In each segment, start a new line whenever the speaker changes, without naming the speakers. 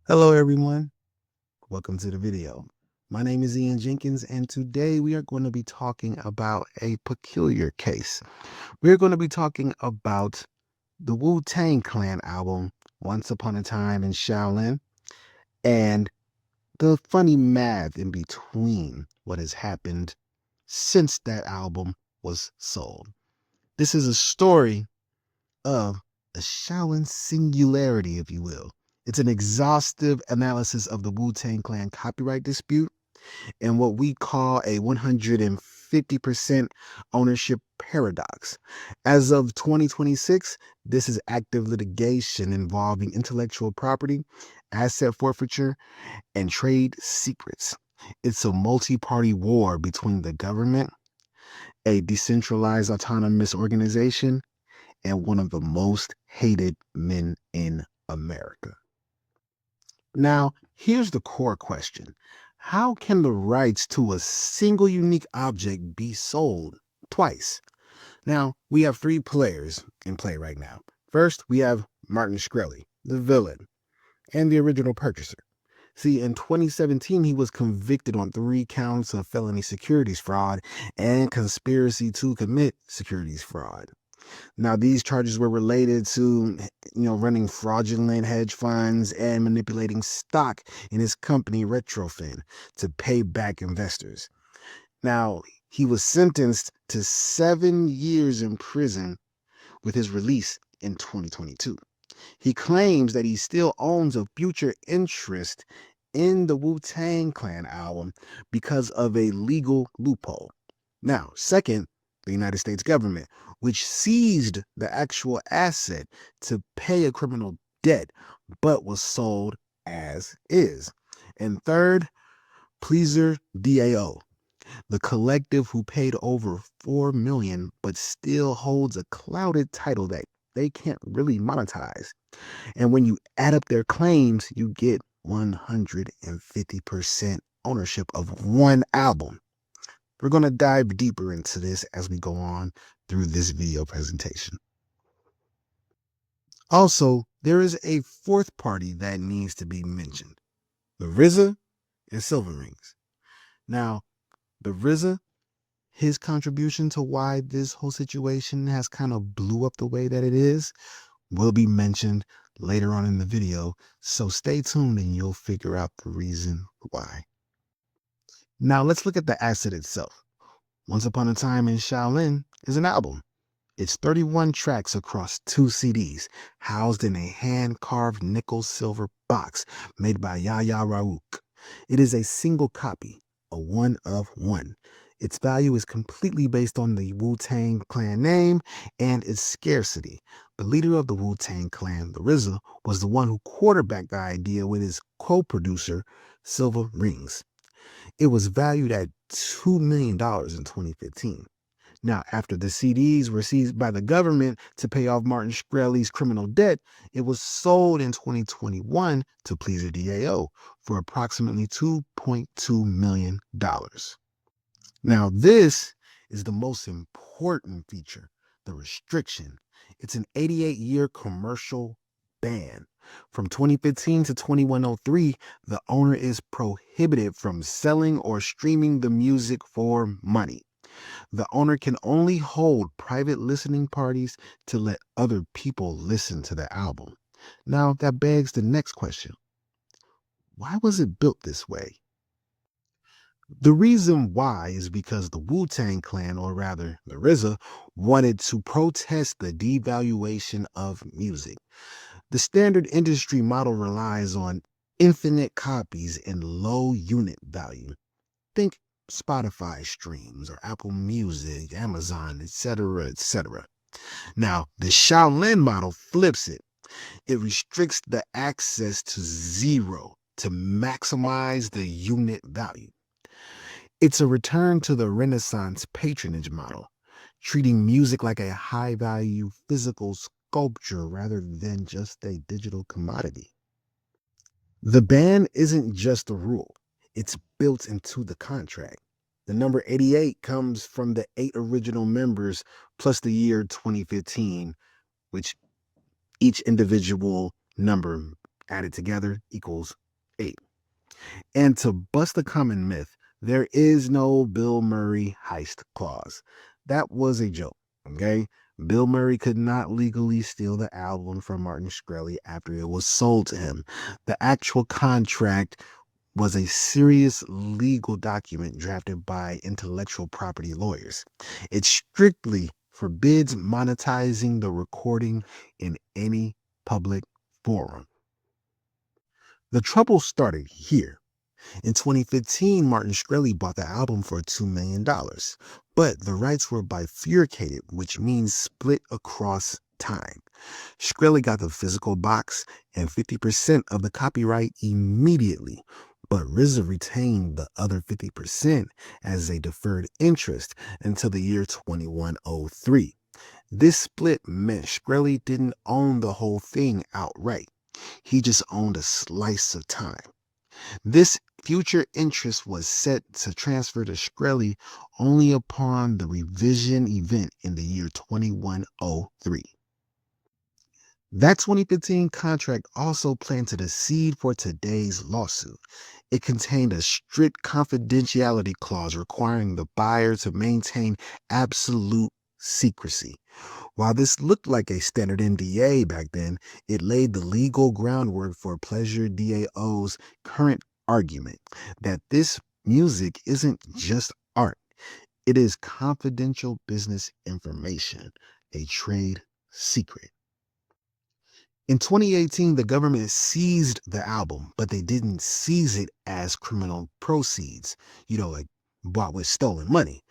Hello everyone, welcome to the video. My name is Ian Jenkins and today we are going to be talking about a peculiar case. We're going to be talking about the Wu-Tang Clan album, Once Upon a Time in Shaolin, and the funny math in between what has happened since that album was sold. This is a story of the Shaolin singularity, if you will. It's an exhaustive analysis of the Wu-Tang Clan copyright dispute and what we call a 150% ownership paradox. As of 2026, this is active litigation involving intellectual property, asset forfeiture, and trade secrets. It's a multi-party war between the government, a decentralized autonomous organization, and one of the most hated men in America. Now, here's the core question. How can the rights to a single unique object be sold twice? Now, we have three players in play right now. First, we have Martin Shkreli, the villain, and the original purchaser. See, in 2017, he was convicted on 3 counts of felony securities fraud and conspiracy to commit securities fraud. Now, these charges were related to, running fraudulent hedge funds and manipulating stock in his company Retrofin to pay back investors. Now, he was sentenced to 7 years in prison with his release in 2022. He claims that he still owns a future interest in the Wu-Tang Clan album because of a legal loophole. Now, second, the United States government, which seized the actual asset to pay a criminal debt, but was sold as is. And third, PleasrDAO, the collective who paid over $4 million, but still holds a clouded title that they can't really monetize. And when you add up their claims, you get 150% ownership of one album. We're going to dive deeper into this as we go on through this video presentation. Also, there is a fourth party that needs to be mentioned. The RZA and Silver Rings. Now, the RZA, his contribution to why this whole situation has kind of blew up the way that it is will be mentioned later on in the video, so stay tuned and you'll figure out the reason why. Now let's look at the asset itself. Once Upon a Time in Shaolin is an album. It's 31 tracks across 2 CDs, housed in a hand-carved nickel-silver box made by Yaya Raouk. It is a single copy, a one of one. Its value is completely based on the Wu-Tang Clan name and its scarcity. The leader of the Wu-Tang Clan, the RZA, was the one who quarterbacked the idea with his co-producer, Silver Rings. It was valued at $2 million in 2015. Now, after the CDs were seized by the government to pay off Martin Shkreli's criminal debt, it was sold in 2021 to PleasrDAO for approximately $2.2 million. Now, this is the most important feature, the restriction. It's an 88-year commercial ban. From 2015 to 2103, the owner is prohibited from selling or streaming the music for money. The owner can only hold private listening parties to let other people listen to the album. Now, that begs the next question. Why was it built this way? The reason why is because the Wu-Tang Clan, or rather the RZA, wanted to protest the devaluation of music. The standard industry model relies on infinite copies and low unit value. Think Spotify streams or Apple Music, Amazon, etc., etc. Now, the Shaolin model flips it. It restricts the access to 0 to maximize the unit value. It's a return to the Renaissance patronage model, treating music like a high-value physical sculpture rather than just a digital commodity. The ban isn't just a rule. It's built into the contract. The number 88 comes from the 8 original members plus the year 2015, which each individual number added together equals 8. And to bust a common myth, there is no Bill Murray heist clause. That was a joke, okay? Bill Murray could not legally steal the album from Martin Shkreli after it was sold to him. The actual contract was a serious legal document drafted by intellectual property lawyers. It strictly forbids monetizing the recording in any public forum. The trouble started here. In 2015, Martin Shkreli bought the album for $2 million, but the rights were bifurcated, which means split across time. Shkreli got the physical box and 50% of the copyright immediately, but RZA retained the other 50% as a deferred interest until the year 2103. This split meant Shkreli didn't own the whole thing outright. He just owned a slice of time. This future interest was set to transfer to Shkreli only upon the revision event in the year 2103. That 2015 contract also planted a seed for today's lawsuit. It contained a strict confidentiality clause requiring the buyer to maintain absolute secrecy. While this looked like a standard NDA back then, it laid the legal groundwork for PleasrDAO's current argument that this music isn't just art, it is confidential business information, a trade secret. In 2018, the government seized the album, but they didn't seize it as criminal proceeds, like bought with stolen money.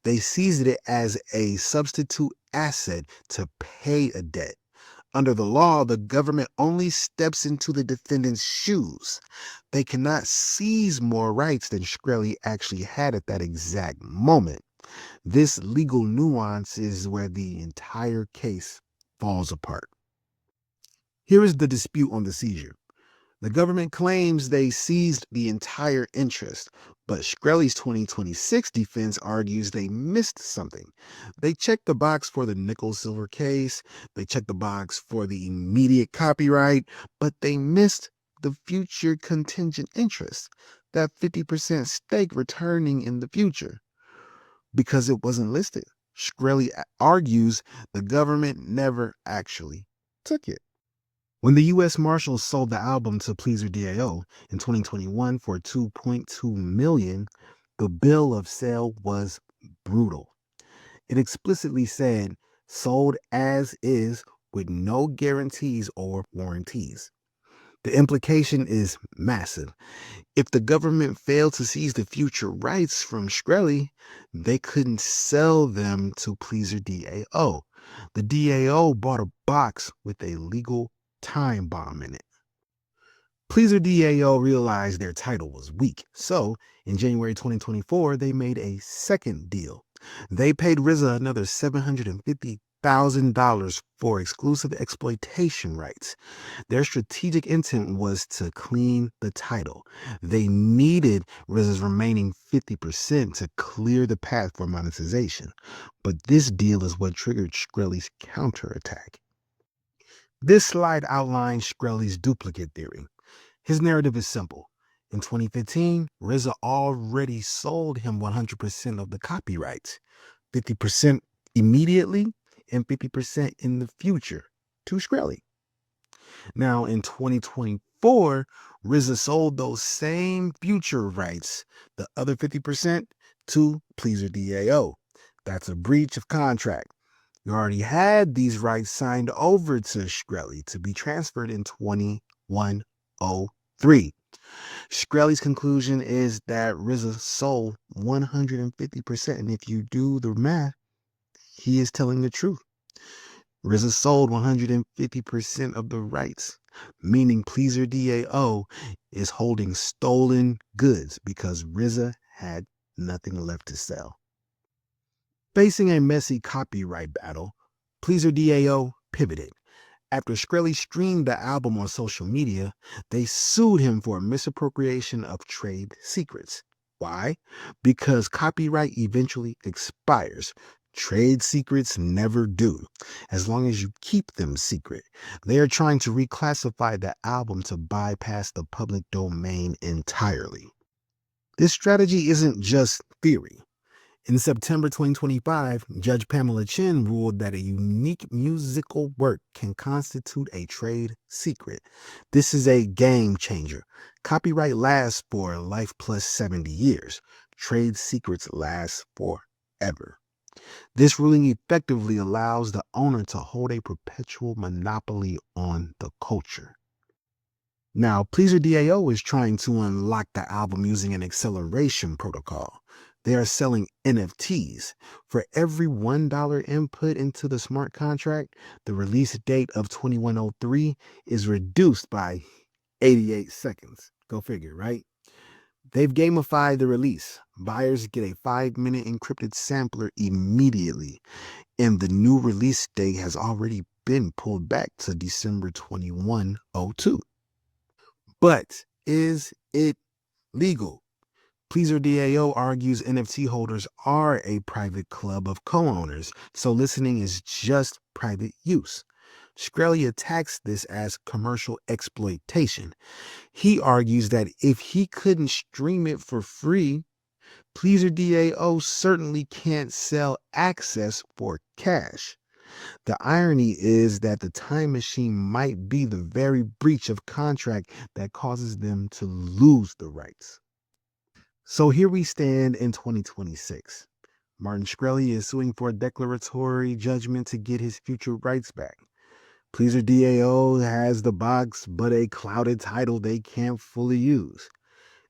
They seized it as a substitute asset to pay a debt. Under the law, the government only steps into the defendant's shoes. They cannot seize more rights than Shkreli actually had at that exact moment. This legal nuance is where the entire case falls apart. Here is the dispute on the seizure. The government claims they seized the entire interest, but Shkreli's 2026 defense argues they missed something. They checked the box for the nickel-silver case, they checked the box for the immediate copyright, but they missed the future contingent interest, that 50% stake returning in the future. Because it wasn't listed, Shkreli argues the government never actually took it. When the U.S. Marshals sold the album to PleasrDAO in 2021 for $2.2 million, the bill of sale was brutal. It explicitly said, sold as is with no guarantees or warranties. The implication is massive. If the government failed to seize the future rights from Shkreli, they couldn't sell them to PleasrDAO. The DAO bought a box with a legal time bomb in it. PleasrDAO realized their title was weak, so in January 2024, they made a second deal. They paid RZA another $750,000 for exclusive exploitation rights. Their strategic intent was to clean the title. They needed RZA's remaining 50% to clear the path for monetization. But this deal is what triggered Shkreli's counterattack. This slide outlines Shkreli's duplicate theory. His narrative is simple. In 2015, RZA already sold him 100% of the copyrights, 50% immediately and 50% in the future to Shkreli. Now in 2024, RZA sold those same future rights, the other 50%, to PleasrDAO. That's a breach of contract. You already had these rights signed over to Shkreli to be transferred in 2103. Shkreli's conclusion is that RZA sold 150%, and if you do the math, he is telling the truth. RZA sold 150% of the rights, meaning PleasrDAO is holding stolen goods because RZA had nothing left to sell. Facing a messy copyright battle, PleasrDAO pivoted. After Shkreli streamed the album on social media, they sued him for misappropriation of trade secrets. Why? Because copyright eventually expires. Trade secrets never do, as long as you keep them secret. They are trying to reclassify the album to bypass the public domain entirely. This strategy isn't just theory. In September 2025, Judge Pamela Chin ruled that a unique musical work can constitute a trade secret. This is a game changer. Copyright lasts for life plus 70 years. Trade secrets last forever. This ruling effectively allows the owner to hold a perpetual monopoly on the culture. Now, PleasrDAO is trying to unlock the album using an acceleration protocol. They are selling NFTs. For every $1 input into the smart contract, the release date of 2103 is reduced by 88 seconds. Go figure, right? They've gamified the release. Buyers get a 5-minute encrypted sampler immediately, and the new release date has already been pulled back to December 2102. But is it legal? PleasrDAO argues NFT holders are a private club of co-owners, so listening is just private use. Shkreli attacks this as commercial exploitation. He argues that if he couldn't stream it for free, PleasrDAO certainly can't sell access for cash. The irony is that the time machine might be the very breach of contract that causes them to lose the rights. So here we stand in 2026. Martin Shkreli is suing for a declaratory judgment to get his future rights back. PleasrDAO has the box, but a clouded title they can't fully use.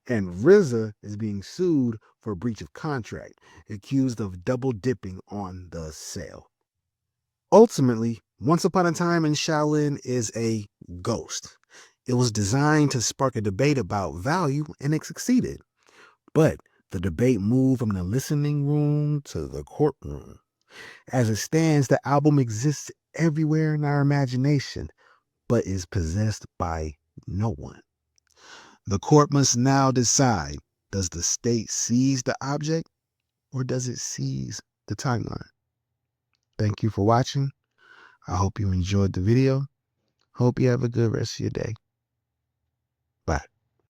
And RZA is being sued for breach of contract, accused of double dipping on the sale. Ultimately, Once Upon a Time in Shaolin is a ghost. It was designed to spark a debate about value, and it succeeded. But the debate moved from the listening room to the courtroom. As it stands, the album exists everywhere in our imagination, but is possessed by no one. The court must now decide, does the state seize the object or does it seize the timeline? Thank you for watching. I hope you enjoyed the video. Hope you have a good rest of your day.